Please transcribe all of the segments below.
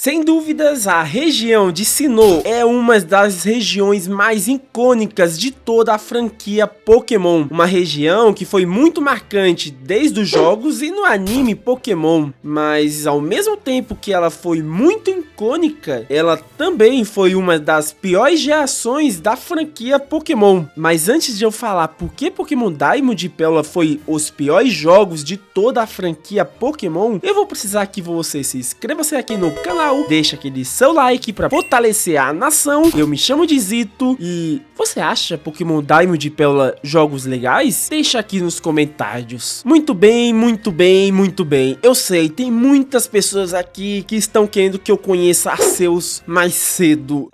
Sem dúvidas, a região de Sinnoh é uma das regiões mais icônicas de toda a franquia Pokémon. Uma região que foi muito marcante desde os jogos e no anime Pokémon, mas ao mesmo tempo que ela foi muito icônica, ela também foi uma das piores gerações da franquia Pokémon. Mas antes de eu falar por que Pokémon Diamond e Pérola foi os piores jogos de toda a franquia Pokémon, eu vou precisar que você se inscreva aqui no canal, deixa aquele seu like para fortalecer a nação. Eu me chamo de Zito e você acha Pokémon Diamond e Pérola jogos legais? Deixa aqui nos comentários. Muito bem, muito bem, muito bem. Eu sei, tem muitas pessoas aqui que estão querendo que eu conheça Arceus mais cedo.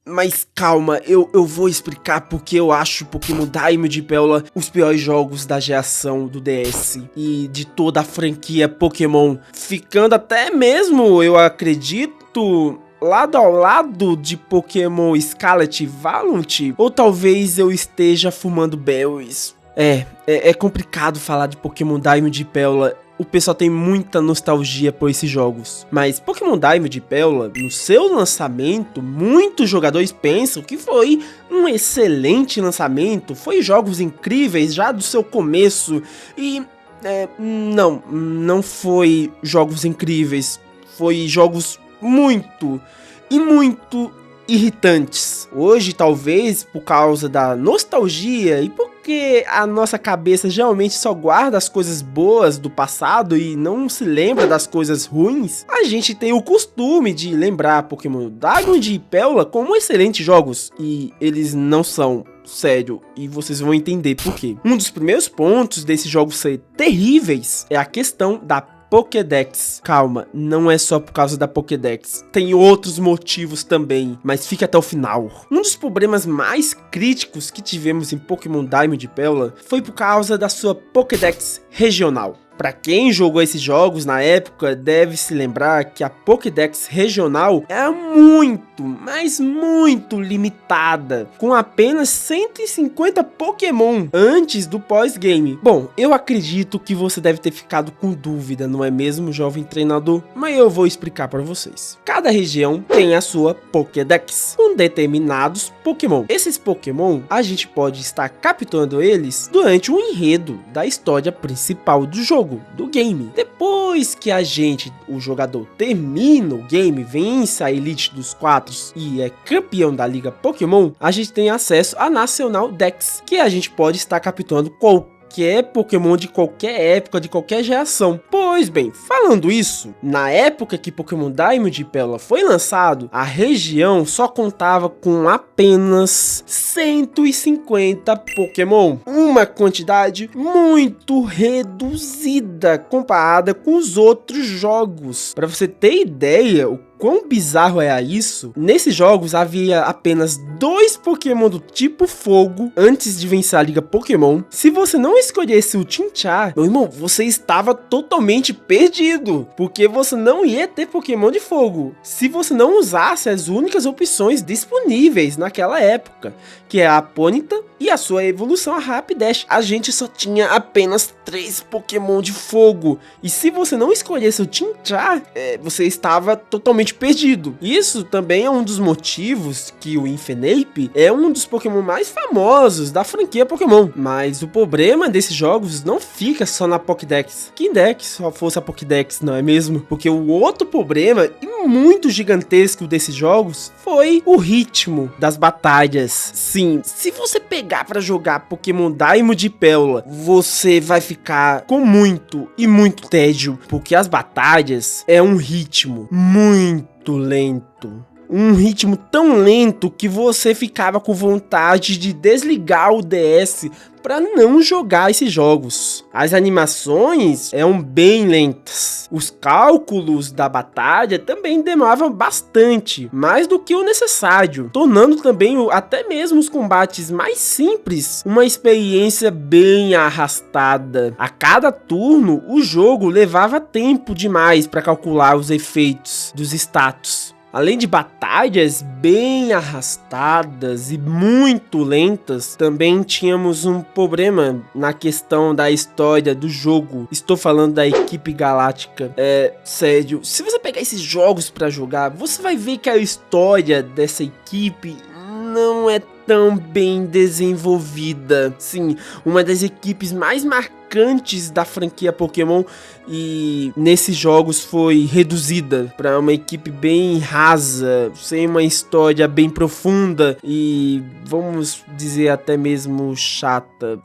Mas calma, eu vou explicar porque eu acho Pokémon Diamond e Pérola os piores jogos da geração do DS e de toda a franquia Pokémon, ficando até mesmo, eu acredito, lado ao lado de Pokémon Scarlet e Violet, ou talvez eu esteja fumando berries. É complicado falar de Pokémon Diamond e Pérola. O pessoal tem muita nostalgia por esses jogos, mas Pokémon Diamond e Pérola, no seu lançamento, muitos jogadores pensam que foi um excelente lançamento, foi jogos incríveis já do seu começo, e não foi jogos incríveis, foi jogos muito irritantes. Hoje, talvez por causa da nostalgia e porque a nossa cabeça geralmente só guarda as coisas boas do passado e não se lembra das coisas ruins, a gente tem o costume de lembrar Pokémon Diamond e Pérola como excelentes jogos, e eles não são. Sério, e vocês vão entender por quê. Um dos primeiros pontos desses jogos ser terríveis é a questão da Pokédex. Calma, não é só por causa da Pokédex, tem outros motivos também, mas fica até o final. Um dos problemas mais críticos que tivemos em Pokémon Diamond e Pérola foi por causa da sua Pokédex regional. Pra quem jogou esses jogos na época, deve se lembrar que a Pokédex regional era muito, mas muito limitada, com apenas 150 Pokémon antes do pós-game. Bom, eu acredito que você deve ter ficado com dúvida, não é mesmo, jovem treinador? Mas eu vou explicar para vocês. Cada região tem a sua Pokédex, com determinados Pokémon. Esses Pokémon, a gente pode estar capturando eles durante o enredo da história principal do jogo, do game. Depois que o jogador termina o game, vence a Elite dos 4 e é campeão da Liga Pokémon, a gente tem acesso à National Dex, que a gente pode estar capturando qualquer Pokémon de qualquer época, de qualquer geração. Pois bem, falando isso, na época que Pokémon Diamond e Pérola foi lançado, a região só contava com apenas 150 Pokémon, uma quantidade muito reduzida comparada com os outros jogos. Para você ter ideia, o quão bizarro era isso, nesses jogos havia apenas 2 Pokémon do tipo fogo antes de vencer a Liga Pokémon. Se você não escolhesse o Chinchar, meu irmão, você estava totalmente perdido, porque você não ia ter Pokémon de fogo se você não usasse as únicas opções disponíveis naquela época, que é a Ponyta e a sua evolução, a Rapidash. A gente só tinha apenas 3 Pokémon de fogo, e se você não escolhesse o Chinchar, você estava totalmente perdido. Isso também é um dos motivos que o Infernape é um dos Pokémon mais famosos da franquia Pokémon. Mas o problema desses jogos não fica só na Pokédex. Quem dera que só fosse a Pokédex, não é mesmo? Porque o outro problema, e muito gigantesco desses jogos, foi o ritmo das batalhas. Sim, se você pegar para jogar Pokémon Diamond e Pérola, você vai ficar com muito tédio, porque as batalhas é um ritmo muito lento. Um ritmo tão lento que você ficava com vontade de desligar o DS para não jogar esses jogos. As animações eram bem lentas. Os cálculos da batalha também demoravam bastante, mais do que o necessário, tornando também até mesmo os combates mais simples uma experiência bem arrastada. A cada turno, o jogo levava tempo demais para calcular os efeitos dos status. Além de batalhas bem arrastadas e muito lentas, também tínhamos um problema na questão da história do jogo. Estou falando da Equipe Galáctica. Sério, se você pegar esses jogos pra jogar, você vai ver que a história dessa equipe não é tão bem desenvolvida. Sim, uma das equipes mais marcantes da franquia Pokémon, e nesses jogos foi reduzida para uma equipe bem rasa, sem uma história bem profunda e, vamos dizer, até mesmo chata.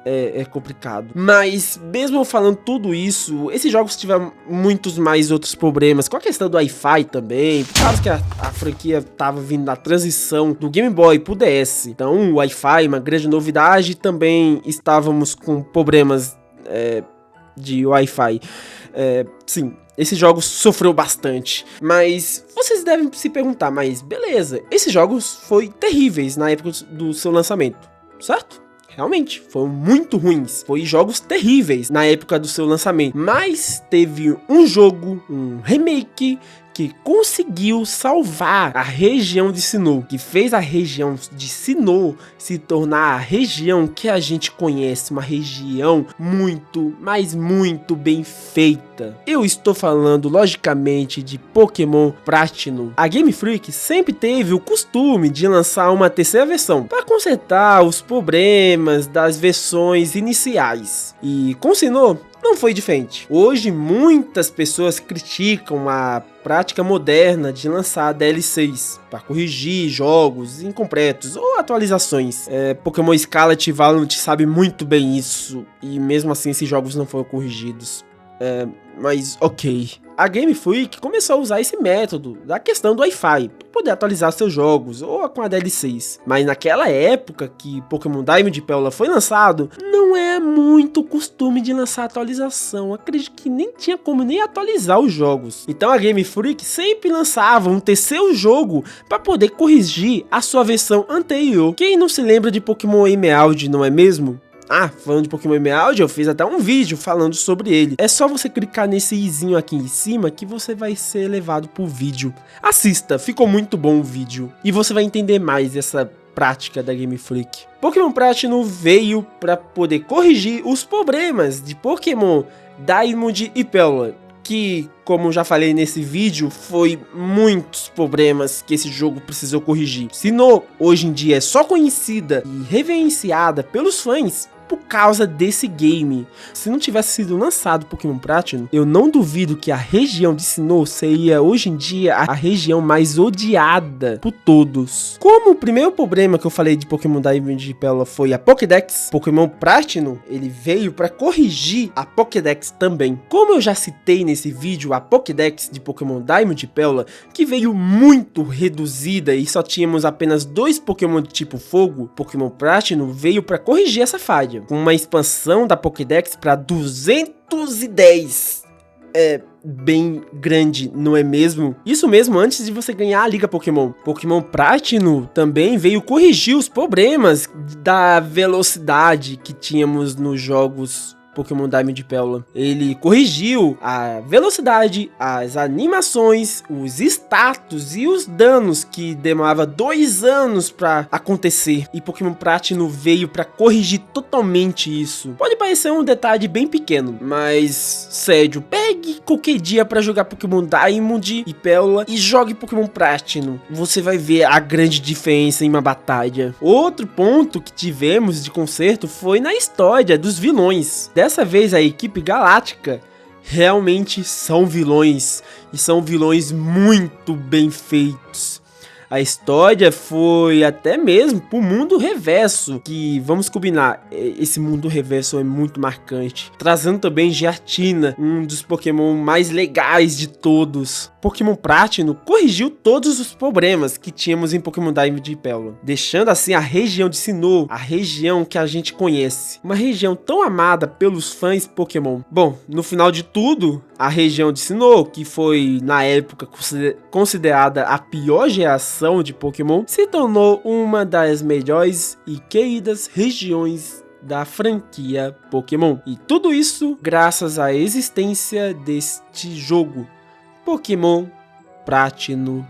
É complicado. Mas, mesmo falando tudo isso, esses jogos tiveram muitos mais outros problemas, com a questão do Wi-Fi também, por causa que a franquia tava vindo da transição do Game Boy pro DS. Então, o Wi-Fi, uma grande novidade, também estávamos com problemas de Wi-Fi. Sim, esses jogos sofreu bastante. Mas vocês devem se perguntar, mas beleza, esses jogos foram terríveis na época do seu lançamento, certo? Realmente, foram muito ruins. Foram jogos terríveis na época do seu lançamento. Mas teve um jogo, um remake, que conseguiu salvar a região de Sinnoh, que fez a região de Sinnoh se tornar a região que a gente conhece, uma região muito, mas muito bem feita. Eu estou falando, logicamente, de Pokémon Platinum. A Game Freak sempre teve o costume de lançar uma terceira versão para consertar os problemas das versões iniciais. E com Sinnoh não foi diferente. Hoje muitas pessoas criticam a prática moderna de lançar DLCs para corrigir jogos incompletos ou atualizações. Pokémon Scarlet e Violet sabe muito bem isso, e mesmo assim esses jogos não foram corrigidos. Mas ok. A Game Freak começou a usar esse método da questão do Wi-Fi para poder atualizar seus jogos ou com a DLCs. Mas naquela época que Pokémon Diamond e Pérola foi lançado, não é muito costume de lançar atualização. Acredito que nem tinha como nem atualizar os jogos. Então a Game Freak sempre lançava um terceiro jogo para poder corrigir a sua versão anterior. Quem não se lembra de Pokémon Emerald, não é mesmo? Falando de Pokémon Emerald, eu fiz até um vídeo falando sobre ele. É só você clicar nesse izinho aqui em cima que você vai ser levado pro vídeo. Assista, ficou muito bom o vídeo. E você vai entender mais essa prática da Game Freak. Pokémon Platinum veio para poder corrigir os problemas de Pokémon Diamond e Pérola, que, como já falei nesse vídeo, foi muitos problemas que esse jogo precisou corrigir. Sinnoh, hoje em dia, é só conhecida e reverenciada pelos fãs por causa desse game. Se não tivesse sido lançado Pokémon Platinum, eu não duvido que a região de Sinnoh seria hoje em dia a região mais odiada por todos. Como o primeiro problema que eu falei de Pokémon Diamond e Pérola foi a Pokédex, Pokémon Platinum, ele veio para corrigir a Pokédex também. Como eu já citei nesse vídeo, a Pokédex de Pokémon Diamond e Pérola, que veio muito reduzida e só tínhamos apenas 2 Pokémon de tipo fogo, Pokémon Platinum veio para corrigir essa falha, com uma expansão da Pokédex para 210. Bem grande, não é mesmo? Isso mesmo antes de você ganhar a Liga Pokémon. Pokémon Platinum também veio corrigir os problemas da velocidade que tínhamos nos jogos Pokémon Diamond e Pérola. Ele corrigiu a velocidade, as animações, os status e os danos que demorava 2 anos pra acontecer. E Pokémon Platinum veio pra corrigir totalmente isso. Pode parecer um detalhe bem pequeno, mas sério, pegue qualquer dia pra jogar Pokémon Diamond e Pérola e jogue Pokémon Platinum. Você vai ver a grande diferença em uma batalha. Outro ponto que tivemos de conserto foi na história dos vilões. Dessa vez a equipe galáctica realmente são vilões, e são vilões muito bem feitos. A história foi até mesmo pro mundo reverso, que, vamos combinar, esse mundo reverso é muito marcante. Trazendo também Giratina, um dos Pokémon mais legais de todos. Pokémon Platinum corrigiu todos os problemas que tínhamos em Pokémon Diamond e Pérola, deixando assim a região de Sinnoh, a região que a gente conhece, uma região tão amada pelos fãs Pokémon. Bom, no final de tudo, a região de Sinnoh, que foi na época considerada a pior geração de Pokémon, se tornou uma das melhores e queridas regiões da franquia Pokémon. E tudo isso graças à existência deste jogo, Pokémon Pratino.